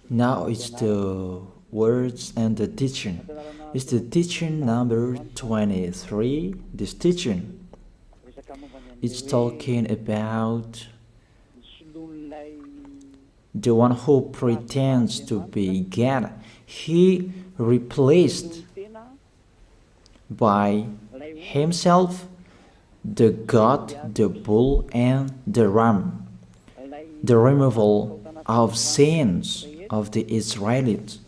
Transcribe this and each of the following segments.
Now it's the words and the teaching. It's the teaching number 23. This teaching is talking about the one who pretends to be God. He replaced by himself the goat, the bull, and the ram. The removal of sins of the Israelites.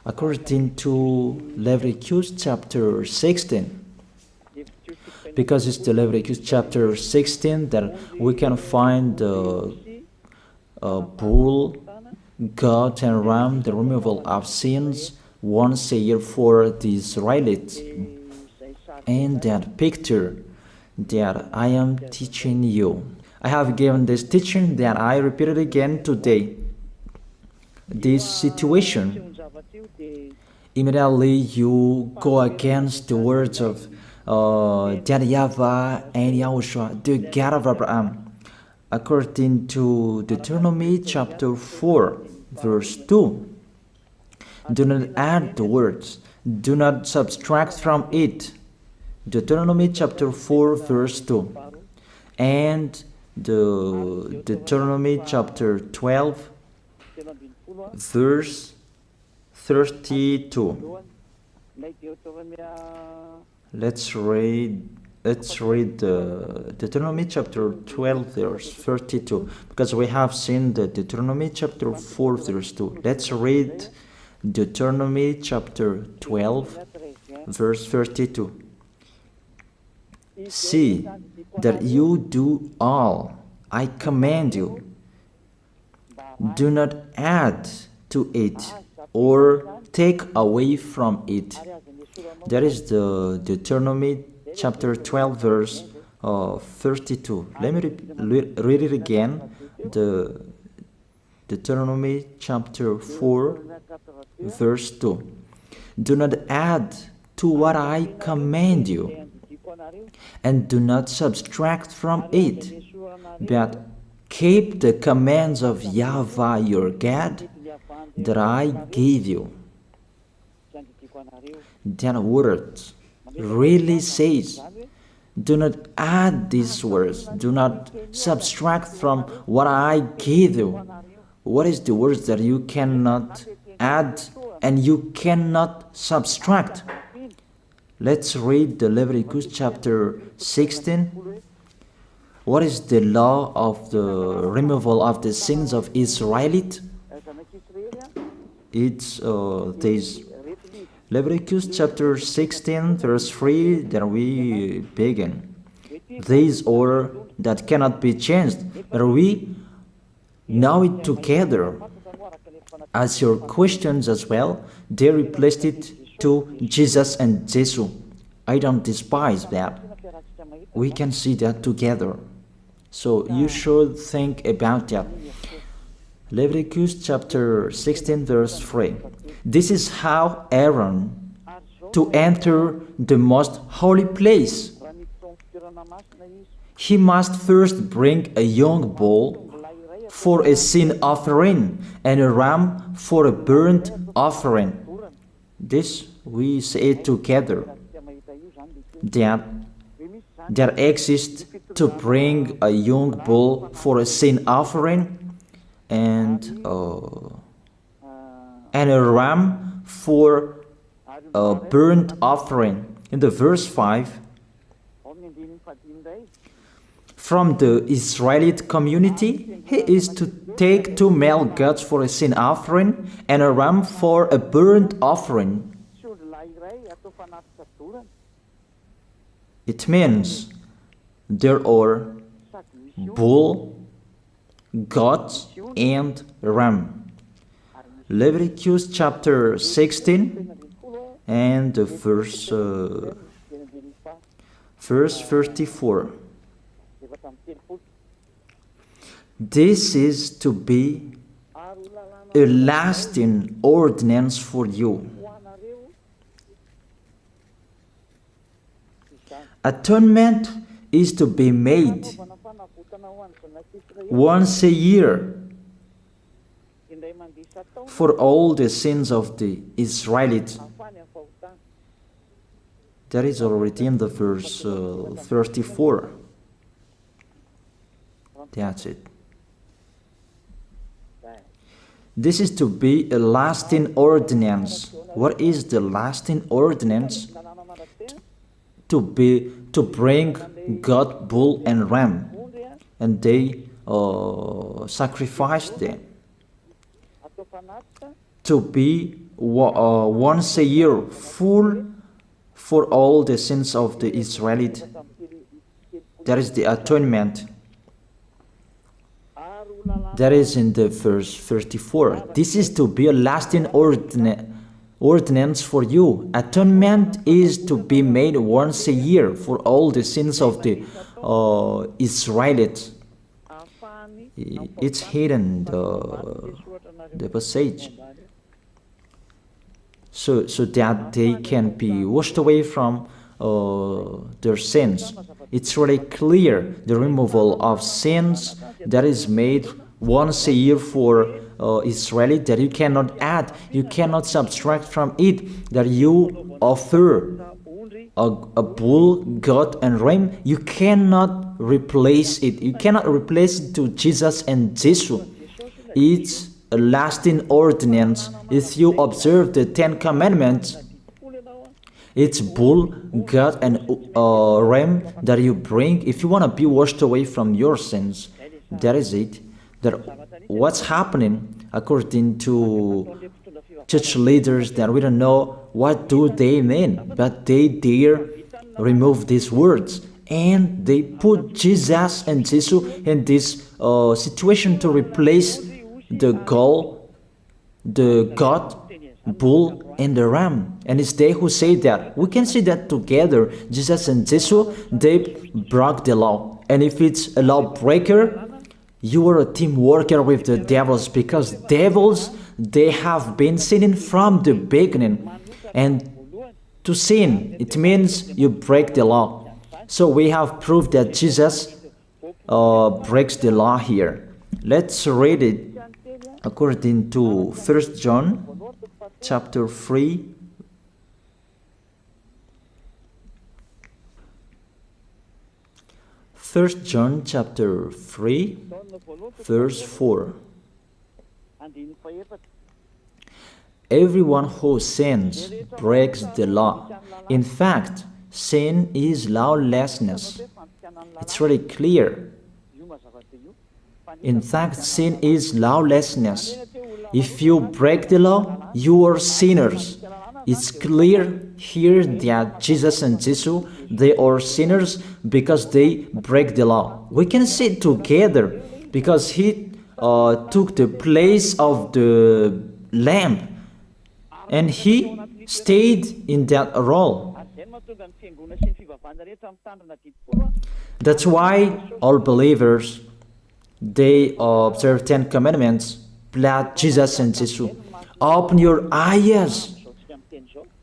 According to Leviticus chapter 16. Because it's the Leviticus chapter 16 that we can find the bull, goat, and ram, the removal of sins once a year for the Israelites. And that picture that I am teaching you. I have given this teaching that I repeated again today. This situation, immediately you go against the words of that YAHVAH and YAHOSHUAH, the God of Abraham. According to Deuteronomy chapter 4, verse 2. Do not add the words, do not subtract from it. Deuteronomy chapter 4, verse 2. And the Deuteronomy chapter 12, verse 32. Let's read the Deuteronomy chapter 12, verse 32, because we have seen the Deuteronomy chapter 4, verse 2. Let's read Deuteronomy chapter 12, verse 32. See that you do all I command you. Do not add to it or take away from it. That is the Deuteronomy chapter 12, verse 32. Let me read it again. The Deuteronomy chapter 4, verse 2. Do not add to what I command you, and do not subtract from it, but keep the commands of YAHVAH your God that I gave you. That word really says, do not add these words, do not subtract from what I gave you. What is the words that you cannot add and you cannot subtract? Let's read the Leviticus chapter 16. What is the law of the removal of the sins of Israelites? It's this Leviticus chapter 16, verse 3, that we begin. These order that cannot be changed, but we know it together. As your questions as well, they replaced it to Jesus and Jesus. I don't despise that. We can see that together. So you should think about that. Leviticus chapter 16, verse 3. This is how Aaron to enter the most holy place. He must first bring a young bull for a sin offering and a ram for a burnt offering. This we say together, that there exists to bring a young bull for a sin offering and a ram for a burnt offering. In the verse 5, from the Israelite community, he is to take 2 male goats for a sin offering and a ram for a burnt offering. It means there are bull, goat, and ram. Leviticus chapter 16 and the verse 34. This is to be a lasting ordinance for you. Atonement is to be made once a year for all the sins of the Israelites. That is already in the verse 34. That's it. This is to be a lasting ordinance. What is the lasting ordinance? To bring goat, bull, and ram, and they sacrificed them. To be once a year full for all the sins of the Israelites. That is the atonement. That is in the verse 34. This is to be a lasting ordinance for you. Atonement is to be made once a year for all the sins of the Israelites. It's hidden, the passage, so that they can be washed away from their sins. It's really clear, the removal of sins that is made once a year for Israelites, that you cannot add, you cannot subtract from it, that you offer a bull, goat, and ram. You cannot replace it. You cannot replace it to Jesus and Jesus. It's a lasting ordinance. If you observe the 10 Commandments, it's bull, goat, and ram that you bring if you want to be washed away from your sins. That is it. That what's happening according to church leaders, that we don't know what do they mean, but they dare remove these words, and they put Jesus and Jesus in this situation to replace the goat, bull, and the ram. And it's they who say that. We can see that together, Jesus and Jesus, they broke the law. And if it's a lawbreaker, you are a team worker with the devils, because devils, they have been sinning from the beginning. And to sin, it means you break the law. So we have proved that Jesus breaks the law here. Let's read it according to 1 John chapter 3. First John chapter 3, verse 4. Everyone who sins breaks the law. In fact, sin is lawlessness. It's really clear. In fact, sin is lawlessness. If you break the law, you are sinners. It's clear here that Jesus and Jesus, they are sinners because they break the law. We can see it together because he took the place of the lamb, and he stayed in that role. That's why all believers, they observe 10 Commandments, blood, Jesus and Jesus. Open your eyes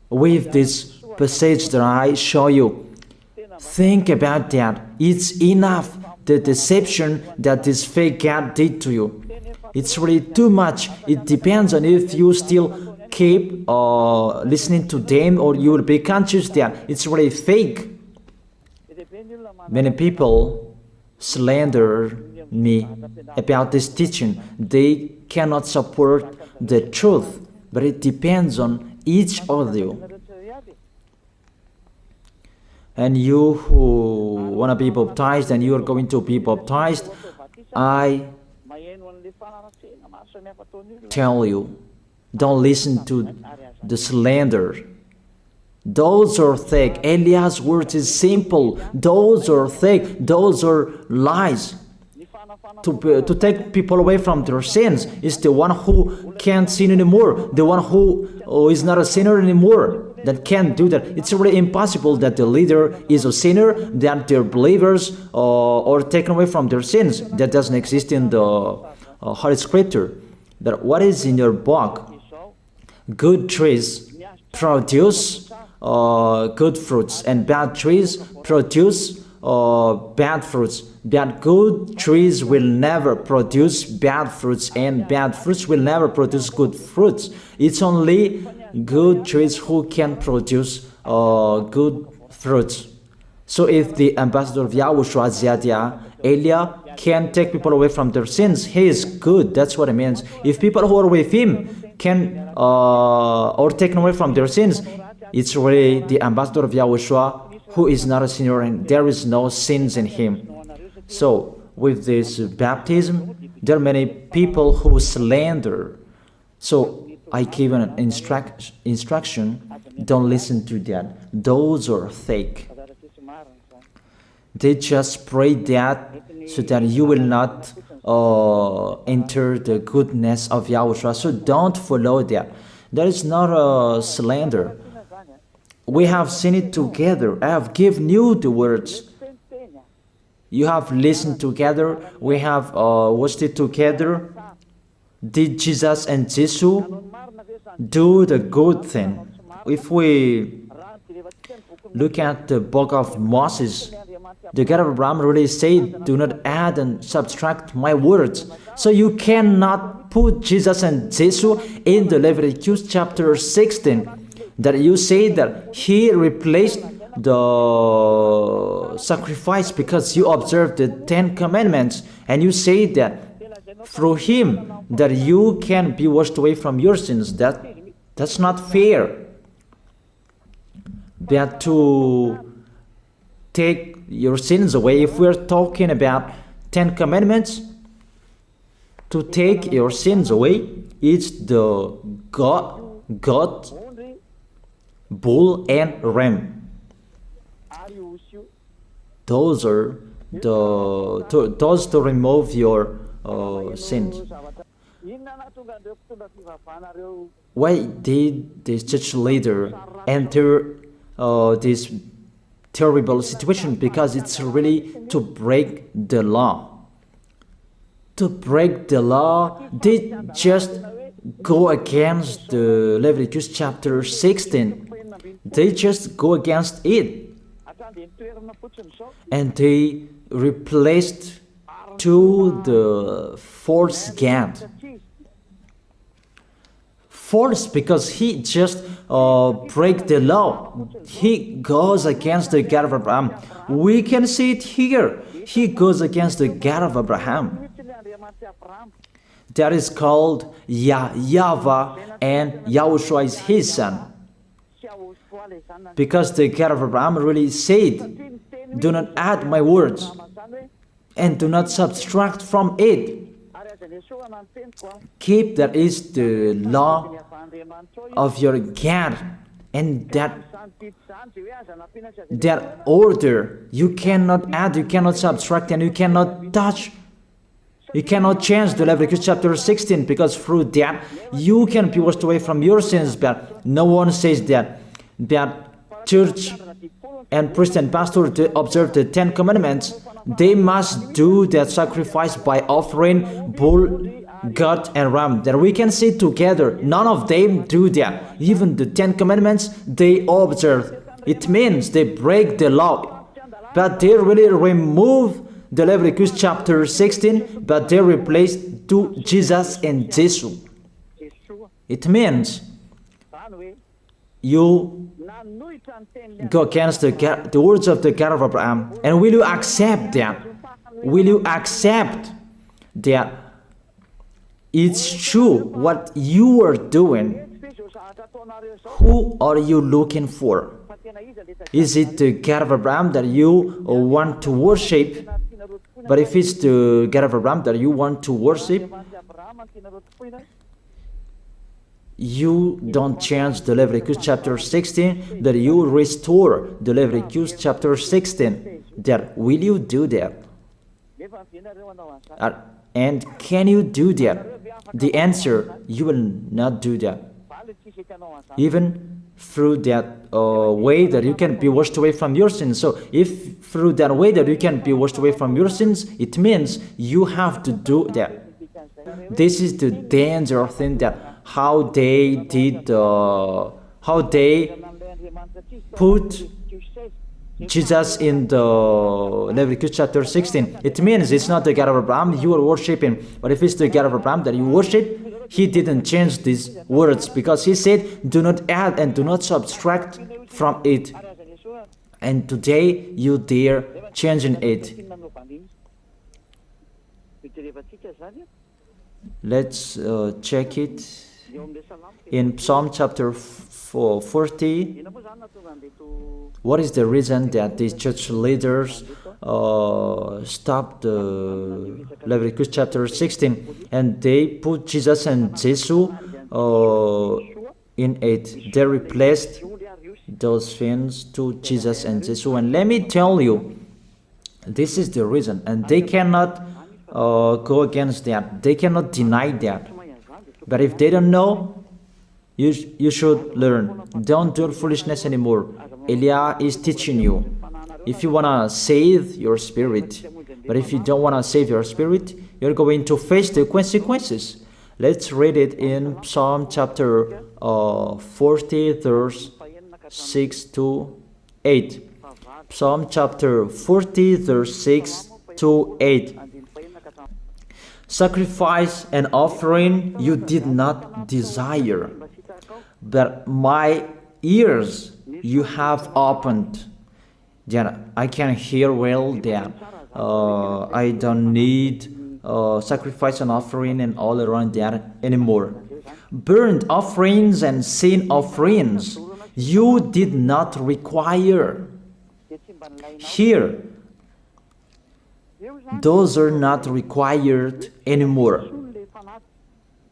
with this passage that I show you. Think about that. It's enough, the deception that this fake God did to you. It's really too much. It depends on if you still keep listening to them, or you will be conscious that it's really fake. Many people slander me about this teaching. They cannot support the truth, but it depends on each of you. And you who want to be baptized, and you are going to be baptized, I tell you, don't listen to the slander. Those are fake. Eliah's words is simple. Those are fake. Those are lies. To take people away from their sins is the one who can't sin anymore. The one who is not a sinner anymore, that can't do that. It's really impossible that the leader is a sinner, that their believers are taken away from their sins. That doesn't exist in the Holy Scripture. That what is in your book? Good trees produce good fruits, and bad trees produce bad fruits. That good trees will never produce bad fruits, and bad fruits will never produce good fruits. It's only good trees who can produce good fruits. So if the ambassador of Yahushua, Ziadia, Elia, can take people away from their sins, he is good. That's what it means. If people who are with him can or taken away from their sins, it's really the ambassador of Yahushua who is not a sinner, and there is no sins in him. So with this baptism, there are many people who slander. So I give an instruction, don't listen to that. Those are fake. They just pray that so that you will not enter the goodness of Yahushua. So don't follow that. That is not a slander. We have seen it together. I have given you the words. You have listened together. We have watched it together. Did Jesus and Jesus do the good thing? If we look at the book of Moses, the God of Abraham really said, do not add and subtract my words. So you cannot put Jesus and Jesus in the Leviticus chapter 16. That you say that he replaced the sacrifice because you observed the 10 commandments, and you say that through him that you can be washed away from your sins. That's not fair. That to take your sins away, if we're talking about 10 commandments, to take your sins away, it's the goat, bull, and ram. Those are those to remove your sins. Why did this church leader enter this terrible situation? Because it's really to break the law. To break the law, they just go against the Leviticus chapter 16. They just go against it. And they replaced to the false God. False because he just break the law. He goes against the God of Abraham. We can see it here. He goes against the God of Abraham. That is called YAHVAH, and YAHOSHUAH is his son. Because the God of Abraham really said, do not add my words and do not subtract from it. Keep, that is the law of your God, and that order. You cannot add, you cannot subtract, and you cannot touch. You cannot change the Leviticus chapter 16, because through that you can be washed away from your sins. But no one says that church and priest and pastor to observe the 10 commandments, they must do that sacrifice by offering bull, goat, and ram. That we can see together. None of them do that. Even the 10 commandments they observe. It means they break the law, but they really remove the Leviticus chapter 16, but they replace to Jesus and Jesus. It means you go against the words of the God of Abraham. And will you accept that? Will you accept that it's true what you are doing? Who are you looking for? Is it the God of Abraham that you want to worship? But if it's the God of Abraham that you want to worship, you don't change the Leviticus chapter 16, that you restore the Leviticus chapter 16. That will you do that? And can you do that? The answer, you will not do that. Even through that way that you can be washed away from your sins. So if through that way that you can be washed away from your sins, it means you have to do that. This is the danger thing, that how they did, how they put Jesus in the Leviticus chapter 16, it means it's not the God of Abraham you are worshiping. But if it's the God of Abraham that you worship, he didn't change these words, because he said, do not add and do not subtract from it. And today you dare changing it. Let's check it in Psalm chapter 40. What is the reason that these church leaders stopped the Leviticus chapter 16 and they put Jesus and Jesus in it? They replaced those things to Jesus and Jesus. And let me tell you, this is the reason, and they cannot go against that. They cannot deny that. But if they don't know, you should learn. Don't do foolishness anymore. Elia is teaching you. If you want to save your spirit, but if you don't want to save your spirit, you're going to face the consequences. Let's read it in Psalm chapter 40, verse 6 to 8. Psalm chapter 40, verse 6 to 8. Sacrifice and offering you did not desire, but my ears you have opened. Then I can hear well that I don't need sacrifice and offering and all around that anymore. Burnt offerings and sin offerings you did not require. Here, those are not required anymore.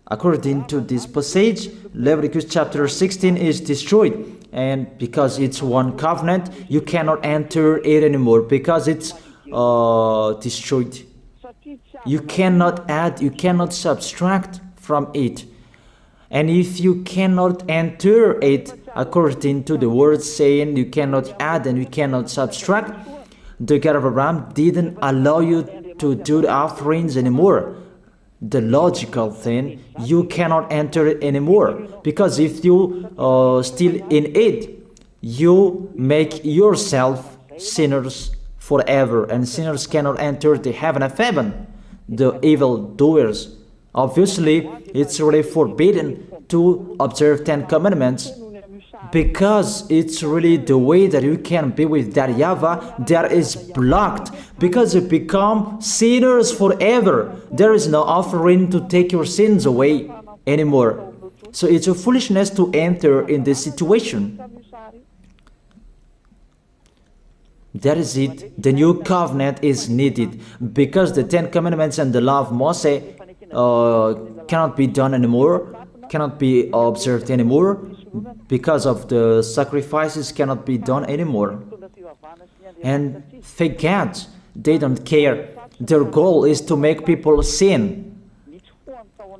According to this passage, Leviticus chapter 16 is destroyed, and because it's one covenant, you cannot enter it anymore because it's destroyed. You cannot add, you cannot subtract from it. And if you cannot enter it according to the word saying you cannot add and you cannot subtract, the God of Abraham didn't allow you to do the offerings anymore. The logical thing, you cannot enter it anymore, because if you still in it, you make yourself sinners forever, and sinners cannot enter the heaven of heaven, the evil doers. Obviously, it's really forbidden to observe 10 commandments, because it's really the way that you can be with that YAHVAH that is blocked, because you become sinners forever. There is no offering to take your sins away anymore. So it's a foolishness to enter in this situation. That is it. The new covenant is needed, because the 10 commandments and the law of Moses cannot be done anymore, cannot be observed anymore, because of the sacrifices cannot be done anymore. And fake gods, they don't care. Their goal is to make people sin.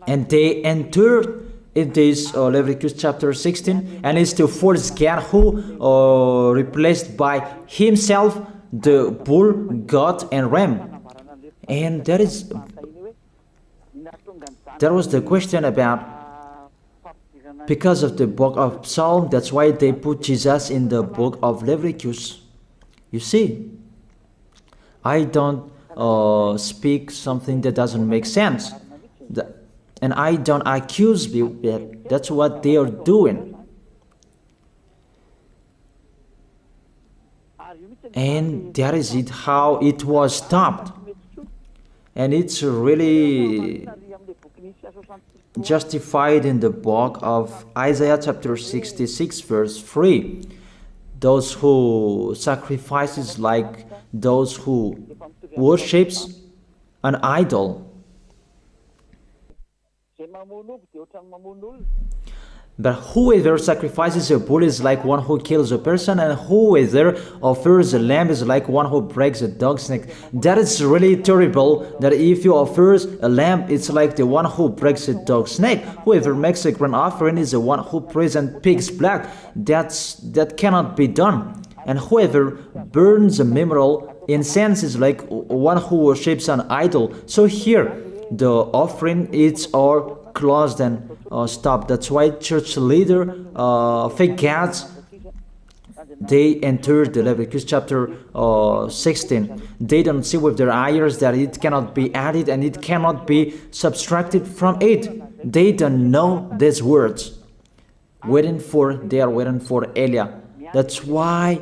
And they enter in this Leviticus chapter 16, and it's to force God who replaced by himself the bull, goat, and ram. And there was the question about, because of the book of Psalm, that's why they put Jesus in the book of Leviticus. You see, I don't speak something that doesn't make sense. And I don't accuse people. That's what they are doing. And that is it, how it was stopped. And it's really justified in the book of Isaiah chapter 66 verse 3. Those who sacrifices like those who worships an idol. But whoever sacrifices a bull is like one who kills a person, and whoever offers a lamb is like one who breaks a dog's neck. That is really terrible, that if you offer a lamb, it's like the one who breaks a dog's neck. Whoever makes a grain offering is the one who prays and pig's blood. That cannot be done. And whoever burns a memorial incense is like one who worships an idol. So here, the offering, it's all closed and stopped. That's why church leader, fake gods, they entered the Leviticus chapter 16. They don't see with their eyes that it cannot be added and it cannot be subtracted from it. They don't know these words. They are waiting for Eliah. That's why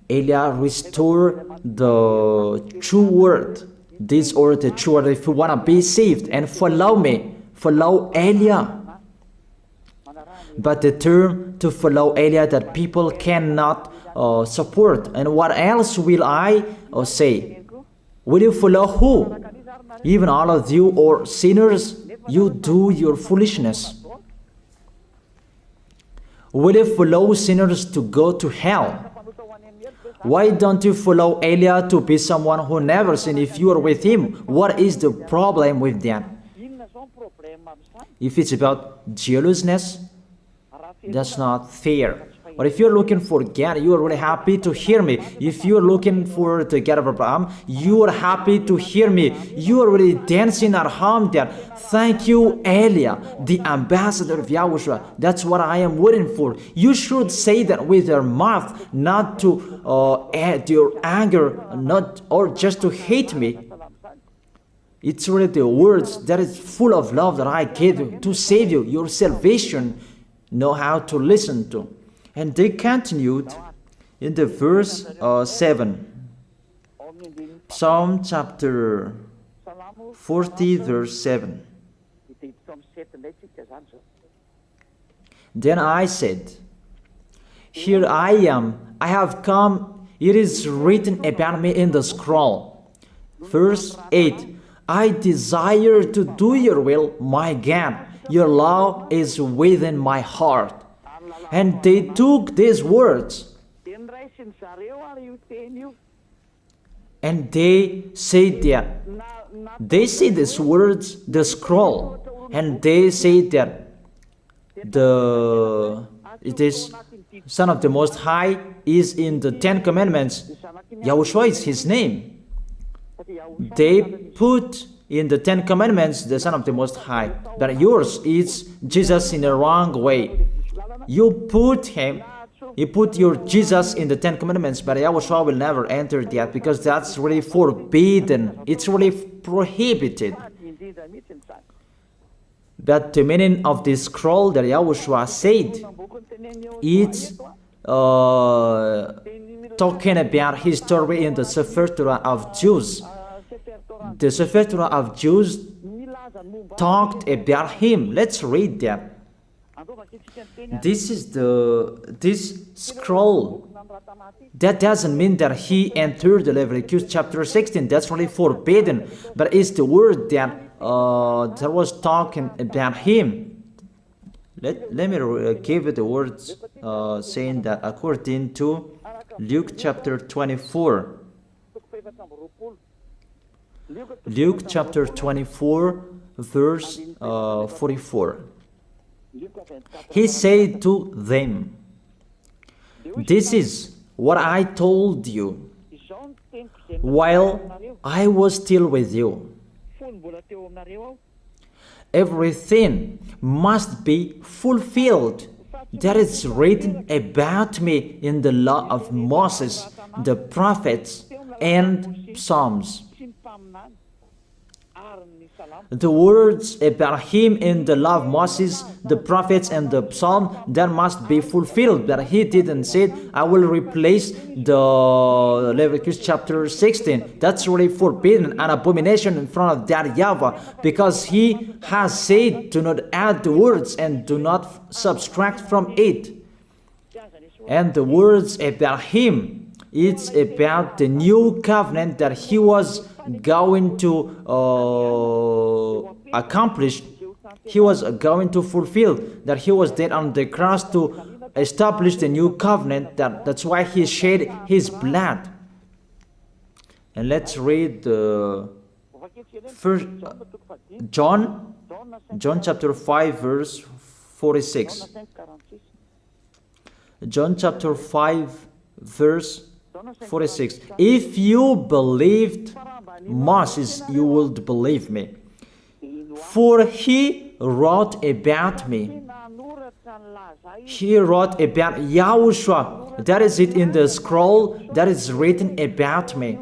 Eliah restored the true word. This or the true word. If you want to be saved and follow me, follow Eliah. But the term to follow Eliah that people cannot support. And what else will I say? Will you follow who? Even all of you or sinners, you do your foolishness. Will you follow sinners to go to hell? Why don't you follow Eliah to be someone who never sinned if you are with him? What is the problem with that? If it's about jealousness, that's not fair. Or if you're looking for God, you are really happy to hear me. If you're looking for the God of Abraham, you are happy to hear me. You are really dancing at home there. Thank you, Eliah, the ambassador of Yahushua. That's what I am waiting for. You should say that with your mouth, not to add your anger, not or just to hate me. It's really the words that is full of love that I gave you to save you. Your salvation, know how to listen to. And they continued in the verse 7. Psalm chapter 40 verse 7. Then I said, here I am, I have come, it is written about me in the scroll. Verse 8. I desire to do your will, my God. Your law is within my heart. And they took these words and they say that they see these words, the scroll, and they say that it is Son of the Most High is in the 10 Commandments. YAHOSHUAH is his name. They put in the 10 Commandments the Son of the Most High, but yours is Jesus in a wrong way. You put your Jesus in the 10 Commandments, but YAHOSHUAH will never enter that because that's really forbidden. It's really prohibited. But the meaning of this scroll that YAHOSHUAH said, it's talking about his story in the Sefer Torah of Jews. The Sefer Torah of Jews talked about him. Let's read that. This is this scroll. That doesn't mean that he entered the Leviticus chapter 16. That's really forbidden. But it's the word that was talking about him. Let me give you the words saying that according to Luke chapter 24. Luke chapter 24 verse 44. He said to them, this is what I told you while I was still with you. Everything must be fulfilled that is written about me in the law of Moses, the prophets, and Psalms. The words about him in the law of Moses, the prophets, and the psalm, that must be fulfilled. But he didn't say, I will replace the Leviticus chapter 16. That's really forbidden, an abomination in front of that YAHVAH, because he has said, do not add the words and do not subtract from it. And the words about him, it's about the new covenant that he was going to accomplish. He was going to fulfill, that he was dead on the cross to establish the new covenant. That's why he shed his blood. And let's read first John chapter 5 verse 46. John chapter 5 verse 46. If you believed Moses, you would believe me, for he wrote about me. He wrote about YAHOSHUAH. That is it in the scroll that is written about me.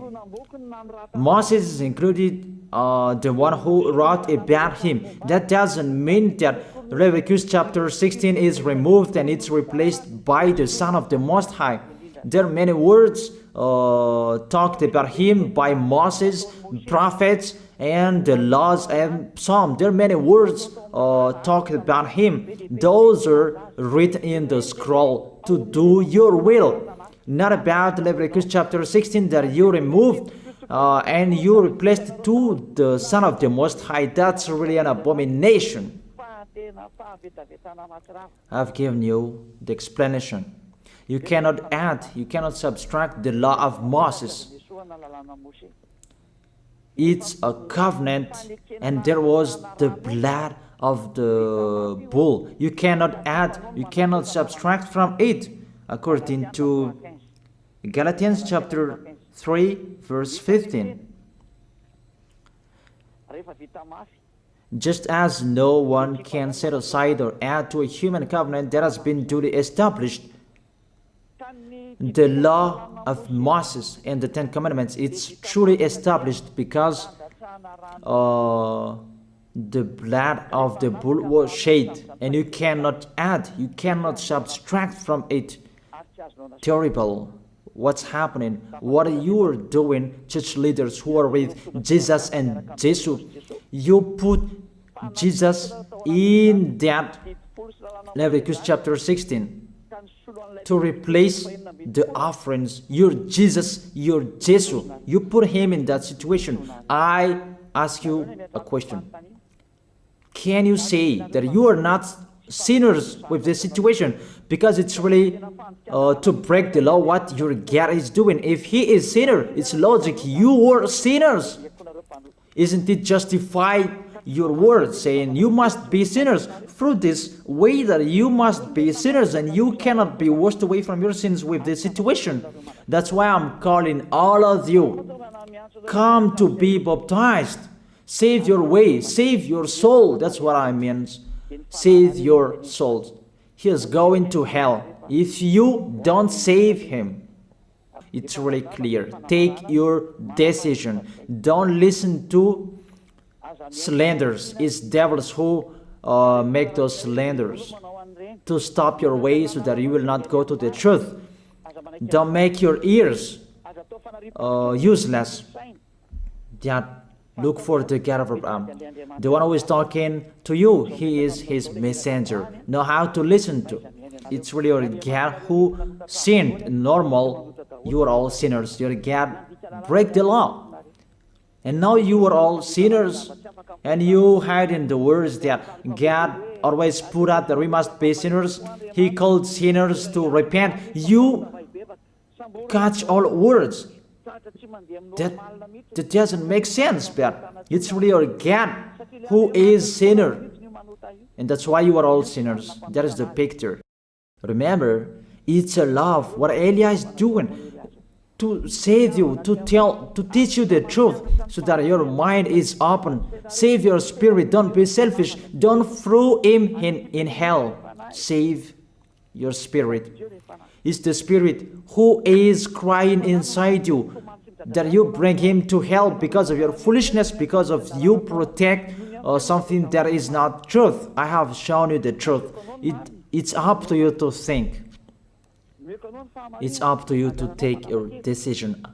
Moses is included, the one who wrote about him. That doesn't mean that Leviticus chapter 16 is removed and it's replaced by the Son of the Most High. There are many words talked about him by Moses, prophets, and the laws and Psalm. There are many words talked about him. Those are written in the scroll to do your will. Not about Leviticus chapter 16 that you removed and you replaced to the Son of the Most High. That's really an abomination. I've given you the explanation. You cannot add, you cannot subtract the law of Moses. It's a covenant, and there was the blood of the bull. You cannot add, you cannot subtract from it, according to Galatians chapter 3, verse 15. Just as no one can set aside or add to a human covenant that has been duly established, the law of Moses and the Ten Commandments, it's truly established because the blood of the bull was shed, and you cannot add, you cannot subtract from it. Terrible. What's happening? What you are doing, church leaders who are with Jesus and Jesus? You put Jesus in that Leviticus chapter 16 to replace the offerings. Your Jesus, your Jesus. You put him in that situation. I ask you a question. Can you say that you are not sinners with this situation? Because it's really to break the law what your God is doing. If he is sinner, it's logic. You are sinners. Isn't it justify your word saying you must be sinners? Through this way that you must be sinners and you cannot be washed away from your sins with this situation. That's why I'm calling all of you. Come to be baptized. Save your way. Save your soul. That's what I mean. Save your souls. He is going to hell if you don't save him. It's really clear. Take your decision. Don't listen to slanders. It's devils who make those slanders to stop your way so that you will not go to the truth. Don't make your ears useless. Look for the God of Abraham. The one who is talking to you, he is his messenger. Know how to listen to. It's really your God who sinned. Normal, you are all sinners. Your God break the law. And now you are all sinners. And you hide in the words that God always put out that we must be sinners. He called sinners to repent. You catch all words. That doesn't make sense, but it's really your God who is sinner. And that's why you are all sinners. That is the picture. Remember, it's a love. What Elia is doing to save you, to teach you the truth, so that your mind is open. Save your spirit. Don't be selfish. Don't throw him in hell. Save your spirit. It's the spirit who is crying inside you, that you bring him to hell because of your foolishness, because of you protect something that is not truth. I have shown you the truth. It's up to you to think. It's up to you to take your decision.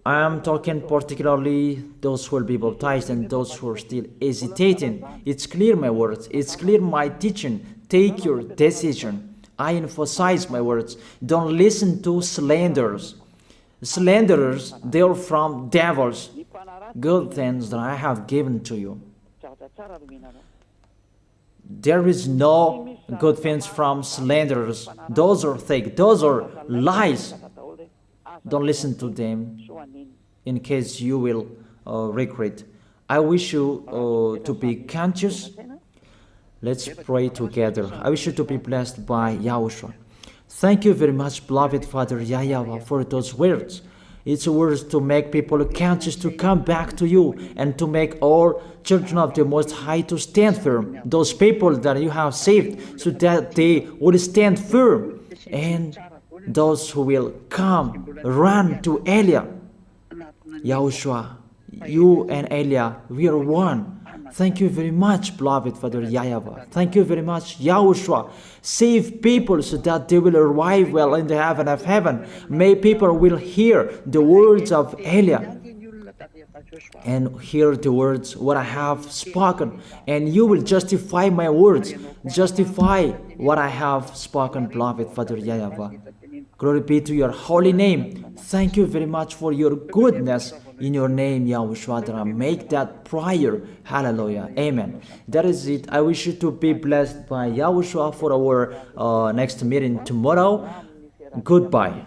I am talking particularly those who will be baptized and those who are still hesitating. It's clear my words. It's clear my teaching. Take your decision. I emphasize my words. Don't listen to slanders. Slanderers, they are from devils. Good things that I have given to you. There is no good things from slanderers. Those are fake. Those are lies. Don't listen to them in case you will regret. I wish you to be conscious. Let's pray together. I wish you to be blessed by Yahushua. Thank you very much, beloved Father YAHVAH, for those words. It's words to make people conscious to come back to you and to make all children of the Most High to stand firm. Those people that you have saved so that they would stand firm and those who will come, run to Elia. Yahushua, you and Elia, we are one. Thank you very much, beloved Father YAHVAH. Thank you very much, Yahushua. Save people so that they will arrive well in the heaven of heaven. May people will hear the words of Elia and hear the words what I have spoken, and you will justify my words, justify what I have spoken, beloved Father YAHVAH. Glory be to your holy name. Thank you very much for your goodness. In your name, Yahushua, that I make that prayer. Hallelujah. Amen. That is it. I wish you to be blessed by Yahushua for our next meeting tomorrow. Goodbye.